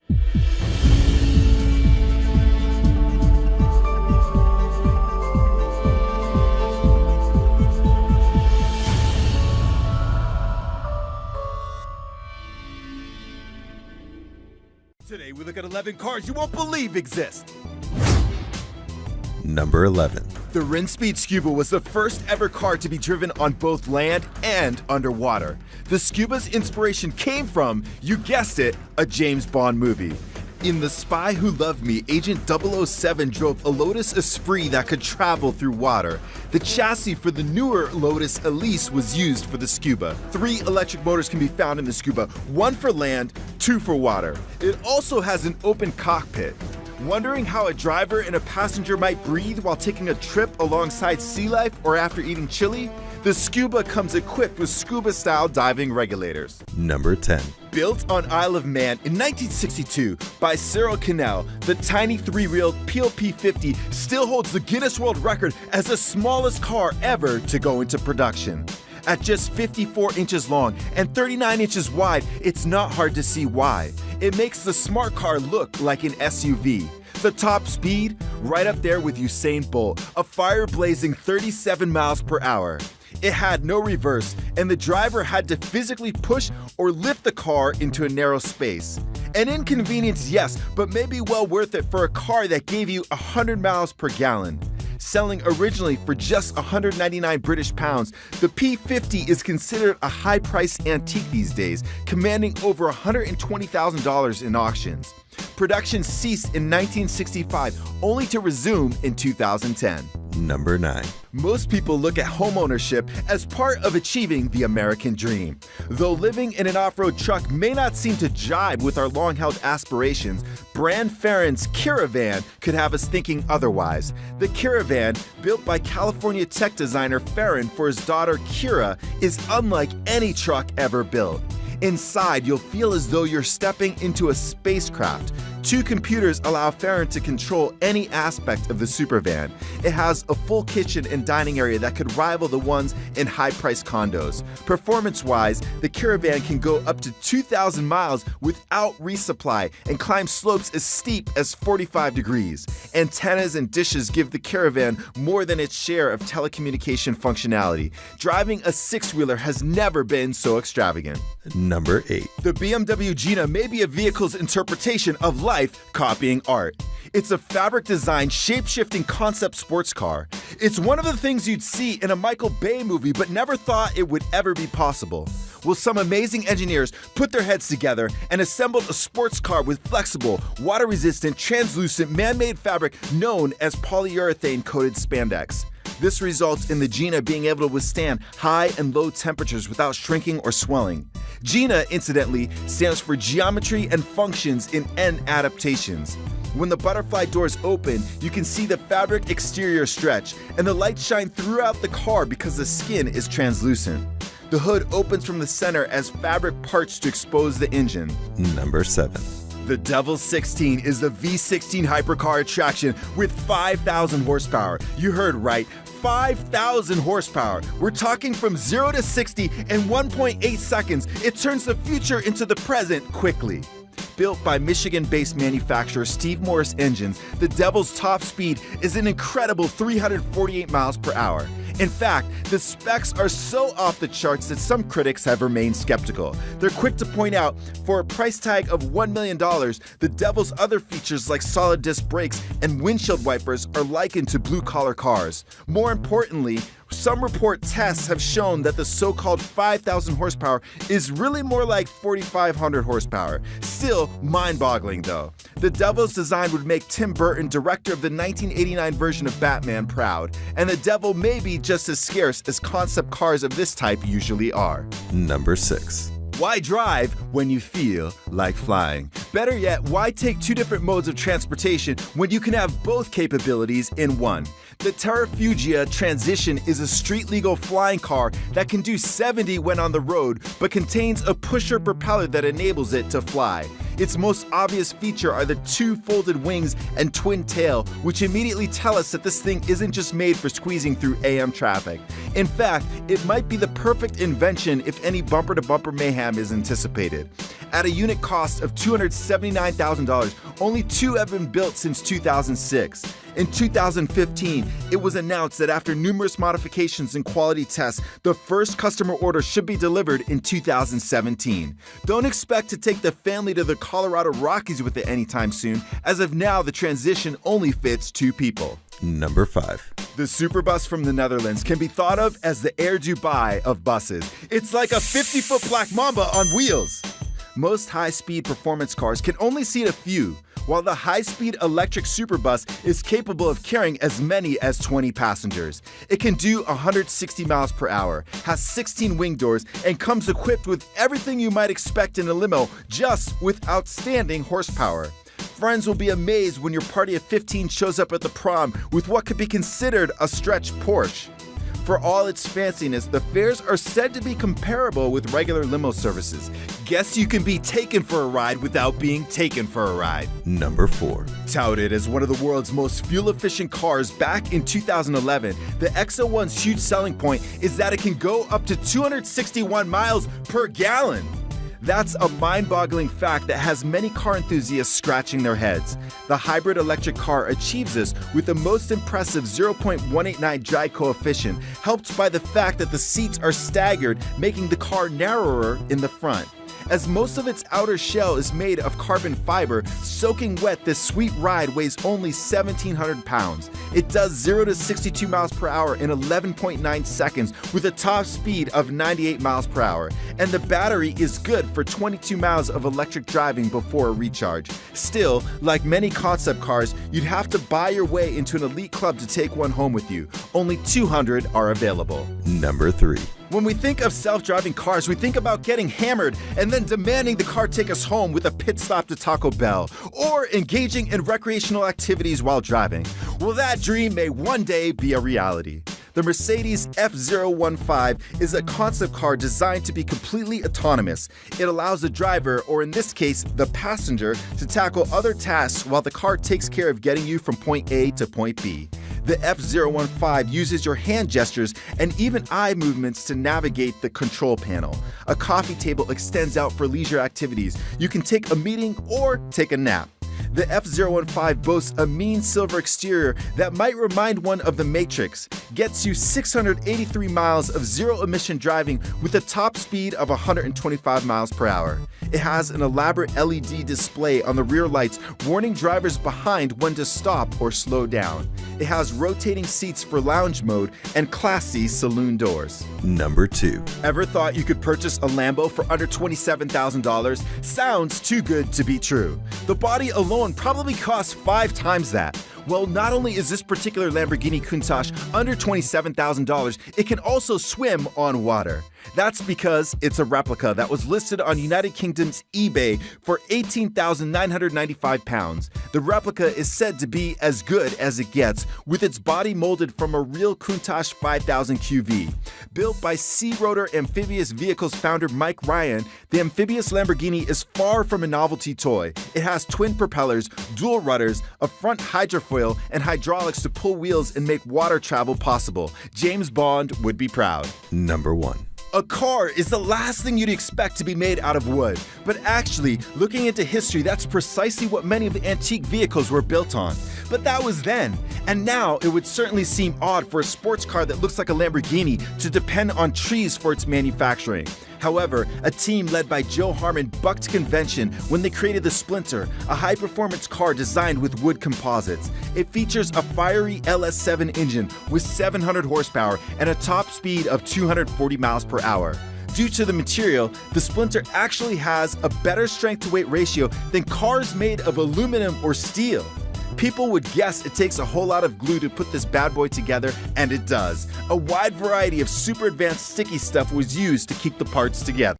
Today we look at 11 cars you won't believe exist. Number 11. The Rinspeed Scuba was the first ever car to be driven on both land and underwater. The Scuba's inspiration came from, you guessed it, a James Bond movie. In The Spy Who Loved Me, Agent 007 drove a Lotus Esprit that could travel through water. The chassis for the newer Lotus Elise was used for the Scuba. 3 electric motors can be found in the Scuba, 1 for land, 2 for water. It also has an open cockpit. Wondering how a driver and a passenger might breathe while taking a trip alongside sea life or after eating chili? The Scuba comes equipped with scuba-style diving regulators. Number 10. Built on Isle of Man in 1962 by Cyril Cannell, the tiny 3-wheeled PLP-50 still holds the Guinness World Record as the smallest car ever to go into production. At just 54 inches long and 39 inches wide, it's not hard to see why. It makes the smart car look like an SUV. The top speed, right up there with Usain Bolt, a fire-blazing 37 miles per hour. It had no reverse, and the driver had to physically push or lift the car into a narrow space. An inconvenience, yes, but maybe well worth it for a car that gave you 100 miles per gallon. Selling originally for just 199 British pounds, the P50 is considered a high-priced antique these days, commanding over $120,000 in auctions. Production ceased in 1965, only to resume in 2010. Number 9. Most people look at homeownership as part of achieving the American dream. Though living in an off-road truck may not seem to jibe with our long-held aspirations, Brand Farron's Caravan could have us thinking otherwise. The Caravan, built by California tech designer Farron for his daughter Kira, is unlike any truck ever built. Inside, you'll feel as though you're stepping into a spacecraft. 2 computers allow Farron to control any aspect of the supervan. It has a full kitchen and dining area that could rival the ones in high-priced condos. Performance-wise, the Caravan can go up to 2,000 miles without resupply and climb slopes as steep as 45 degrees. Antennas and dishes give the Caravan more than its share of telecommunication functionality. Driving a 6-wheeler has never been so extravagant. Number 8. The BMW Gina may be a vehicle's interpretation of life copying art. It's a fabric-designed, shape-shifting concept sports car. It's one of the things you'd see in a Michael Bay movie but never thought it would ever be possible. Well, some amazing engineers put their heads together and assembled a sports car with flexible, water-resistant, translucent, man-made fabric known as polyurethane-coated spandex. This results in the Gina being able to withstand high and low temperatures without shrinking or swelling. Gina, incidentally, stands for Geometry and Functions in N Adaptations. When the butterfly doors open, you can see the fabric exterior stretch, and the lights shine throughout the car because the skin is translucent. The hood opens from the center as fabric parts to expose the engine. Number 7. The Devil 16 is the V16 hypercar attraction with 5,000 horsepower. You heard right, 5,000 horsepower. We're talking from 0 to 60 in 1.8 seconds. It turns the future into the present quickly. Built by Michigan-based manufacturer Steve Morris Engines, the Devil's top speed is an incredible 348 miles per hour. In fact, the specs are so off the charts that some critics have remained skeptical. They're quick to point out, for a price tag of $1 million, the Devil's other features like solid disc brakes and windshield wipers are likened to blue-collar cars. More importantly, some report tests have shown that the so-called 5,000 horsepower is really more like 4,500 horsepower. Still mind-boggling though. The Devil's design would make Tim Burton, director of the 1989 version of Batman, proud, and the Devil may be just as scarce as concept cars of this type usually are. Number 6. Why drive when you feel like flying? Better yet, why take 2 different modes of transportation when you can have both capabilities in one? The Terrafugia Transition is a street-legal flying car that can do 70 when on the road, but contains a pusher propeller that enables it to fly. Its most obvious feature are the two folded wings and twin tail, which immediately tell us that this thing isn't just made for squeezing through AM traffic. In fact, it might be the perfect invention if any bumper-to-bumper mayhem is anticipated. At a unit cost of $279,000, only two have been built since 2006. In 2015, it was announced that after numerous modifications and quality tests, the first customer order should be delivered in 2017. Don't expect to take the family to the Colorado Rockies with it anytime soon. As of now, the transition only fits two people. Number 5. The Superbus from the Netherlands can be thought of as the Air Dubai of buses. It's like a 50-foot Black Mamba on wheels. Most high-speed performance cars can only seat a few, while the high-speed electric Superbus is capable of carrying as many as 20 passengers. It can do 160 miles per hour, has 16 wing doors, and comes equipped with everything you might expect in a limo, just with outstanding horsepower. Friends will be amazed when your party of 15 shows up at the prom with what could be considered a stretch Porsche. For all its fanciness, the fares are said to be comparable with regular limo services. Guess you can be taken for a ride without being taken for a ride. Number 4. Touted as one of the world's most fuel-efficient cars back in 2011, the X01's huge selling point is that it can go up to 261 miles per gallon. That's a mind-boggling fact that has many car enthusiasts scratching their heads. The hybrid electric car achieves this with the most impressive 0.189 drag coefficient, helped by the fact that the seats are staggered, making the car narrower in the front. As most of its outer shell is made of carbon fiber, soaking wet, this sweet ride weighs only 1,700 pounds. It does 0 to 62 miles per hour in 11.9 seconds with a top speed of 98 miles per hour. And the battery is good for 22 miles of electric driving before a recharge. Still, like many concept cars, you'd have to buy your way into an elite club to take one home with you. Only 200 are available. Number 3. When we think of self-driving cars, we think about getting hammered and then demanding the car take us home with a pit stop to Taco Bell, or engaging in recreational activities while driving. Well, that dream may one day be a reality. The Mercedes F015 is a concept car designed to be completely autonomous. It allows the driver, or in this case, the passenger, to tackle other tasks while the car takes care of getting you from point A to point B. The F015 uses your hand gestures and even eye movements to navigate the control panel. A coffee table extends out for leisure activities. You can take a meeting or take a nap. The F015 boasts a mean silver exterior that might remind one of the Matrix, gets you 683 miles of zero-emission driving with a top speed of 125 miles per hour. It has an elaborate LED display on the rear lights warning drivers behind when to stop or slow down. It has rotating seats for lounge mode and classy saloon doors. Number 2. Ever thought you could purchase a Lambo for under $27,000? Sounds too good to be true. The body alone probably costs 5 times that. Well, not only is this particular Lamborghini Countach under $27,000, it can also swim on water. That's because it's a replica that was listed on United Kingdom's eBay for £18,995. The replica is said to be as good as it gets, with its body molded from a real Countach 5000 QV. Built by Sea Rotor Amphibious Vehicles founder Mike Ryan, the amphibious Lamborghini is far from a novelty toy. It has twin propellers, dual rudders, a front hydrofoil, and hydraulics to pull wheels and make water travel possible. James Bond would be proud. Number 1. A car is the last thing you'd expect to be made out of wood. But actually, looking into history, that's precisely what many of the antique vehicles were built on. But that was then. And now, it would certainly seem odd for a sports car that looks like a Lamborghini to depend on trees for its manufacturing. However, a team led by Joe Harmon bucked convention when they created the Splinter, a high-performance car designed with wood composites. It features a fiery LS7 engine with 700 horsepower and a top speed of 240 miles per hour. Due to the material, the Splinter actually has a better strength-to-weight ratio than cars made of aluminum or steel. People would guess it takes a whole lot of glue to put this bad boy together, and it does. A wide variety of super advanced sticky stuff was used to keep the parts together.